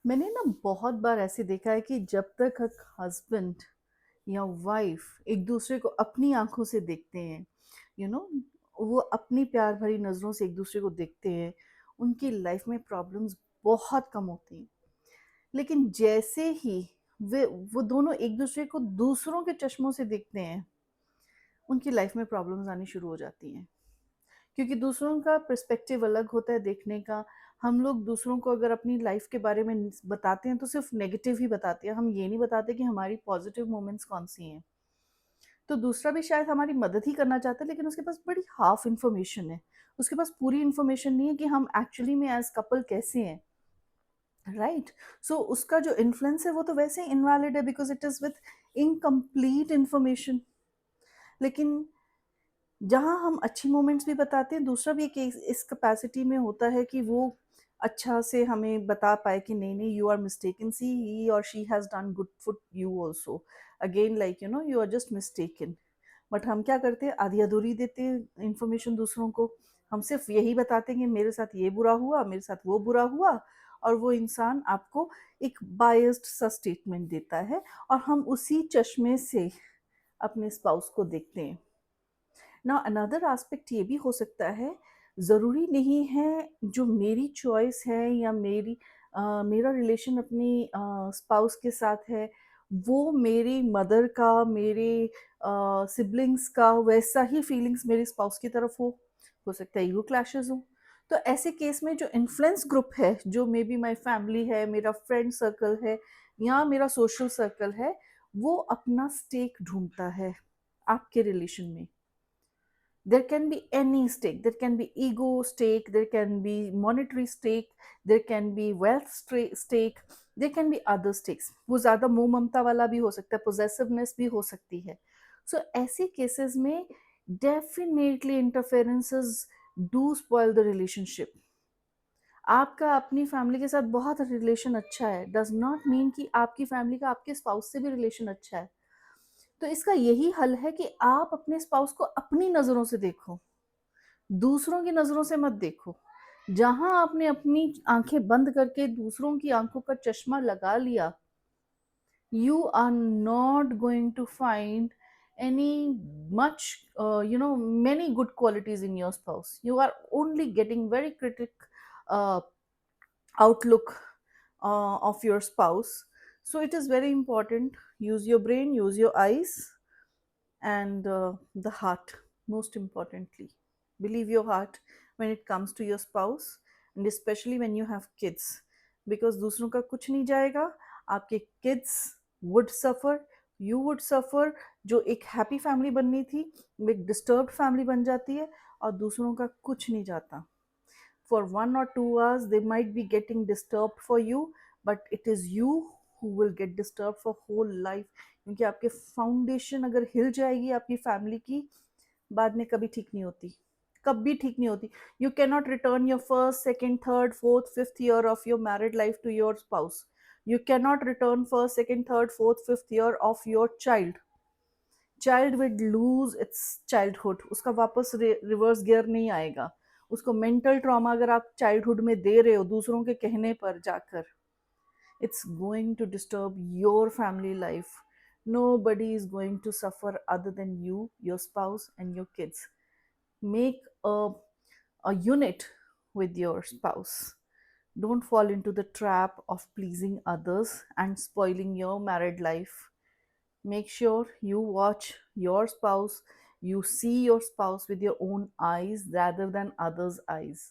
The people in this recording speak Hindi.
मैंने ना बहुत बार ऐसे देखा है कि जब तक एक हस्बैंड या वाइफ एक दूसरे को अपनी आंखों से देखते हैं, यू नो वो अपनी प्यार भरी नज़रों से एक दूसरे को देखते हैं, उनकी लाइफ में प्रॉब्लम्स बहुत कम होती हैं। लेकिन जैसे ही वे वो दोनों एक दूसरे को दूसरों के चश्मों से देखते हैं, उनकी लाइफ में प्रॉब्लम्स आनी शुरू हो जाती हैं। क्योंकि दूसरों का पर्सपेक्टिव अलग होता है देखने का। हम लोग दूसरों को अगर अपनी लाइफ के बारे में बताते हैं तो सिर्फ नेगेटिव ही बताते हैं, हम ये नहीं बताते कि हमारी पॉजिटिव मोमेंट्स कौन सी हैं। तो दूसरा भी शायद हमारी मदद ही करना चाहता है, लेकिन उसके पास बड़ी हाफ इंफॉर्मेशन है। उसके पास पूरी इंफॉर्मेशन नहीं है कि हम एक्चुअली में एज कपल कैसे हैं। राइट। सो उसका जो इन्फ्लुएंस है वो तो वैसे ही इनवैलिड है, because it is with incomplete information. लेकिन जहाँ हम अच्छी मोमेंट्स भी बताते हैं, दूसरा भी एक इस कैपेसिटी में होता है कि वो अच्छा से हमें बता पाए कि नहीं नहीं, you are mistaken, see he और she has done good for you also. Again like you are just mistaken. But हम क्या करते हैं, आधी अधूरी देते हैं इंफॉर्मेशन दूसरों को। हम सिर्फ यही बताते हैं कि मेरे साथ ये बुरा हुआ, मेरे साथ वो बुरा हुआ, और वो इंसान आपको एक बायस्ड सा स्टेटमेंट देता है, और हम उसी चश्मे से अपने स्पाउस को देखते हैं ना। अनदर एस्पेक्ट ये भी हो सकता है, ज़रूरी नहीं है जो मेरी चॉइस है या मेरा रिलेशन अपनी स्पाउस के साथ है, वो मेरी मदर का, मेरे सिबलिंग्स का वैसा ही फीलिंग्स मेरे स्पाउस की तरफ हो सकता है ईगो क्लैशेस हो। तो ऐसे केस में जो इन्फ्लुएंस ग्रुप है, जो मे बी माई फैमिली है, मेरा फ्रेंड सर्कल है, या मेरा सोशल सर्कल है, वो अपना स्टेक ढूंढता है आपके रिलेशन में। There can be any stake. There can be ego stake, there can be monetary stake, there can be wealth stake, there can be other stakes. वो ज़्यादा मोह ममता वाला भी हो सकता है, possessiveness भी हो सकती है। So ऐसे cases में definitely interferences do spoil the relationship. आपका अपनी फैमिली के साथ बहुत रिलेशन अच्छा है, डज नॉट मीन कि आपकी फैमिली का आपके स्पाउस से भी रिलेशन अच्छा है। तो इसका यही हल है कि आप अपने स्पाउस को अपनी नज़रों से देखो, दूसरों की नज़रों से मत देखो। जहाँ आपने अपनी आँखें बंद करके दूसरों की आँखों का चश्मा लगा लिया, you are not going to find any much many good qualities in your spouse. You are only getting very critic uh, outlook of your spouse. So it is very important, use your brain, use your eyes, and the heart, most importantly. Believe your heart when it comes to your spouse, and especially when you have kids, because दूसरों का कुछ नहीं जाएगा, आपके kids would suffer, you would suffer। जो एक हैप्पी फैमिली बननी थी वो एक डिस्टर्ब्ड फैमिली बन जाती है, और दूसरों का कुछ नहीं जाता। For 1 or 2 hours they might be getting disturbed for you, but it is you who will get disturbed for whole life। क्योंकि आपके फाउंडेशन अगर हिल जाएगी आपकी फैमिली की, बाद में कभी ठीक नहीं होती, कभी ठीक नहीं होती। You can not return your first second third fourth fifth year of your married life to your spouse. You can not return first second third fourth fifth year of your child. Child would lose its childhood, उसका वापस रिवर्स गियर नहीं आएगा। उसको मेंटल ट्रॉमा अगर आप चाइल्डहुड में दे रहे हो दूसरों के कहने पर जाकर, it's going to disturb your family life। Nobody is going to suffer other than you, your spouse, and your kids। Make a unit with your spouse, don't fall into the trap of pleasing others and spoiling your married life। Make sure you watch your spouse, you see your spouse with your own eyes rather than others eyes।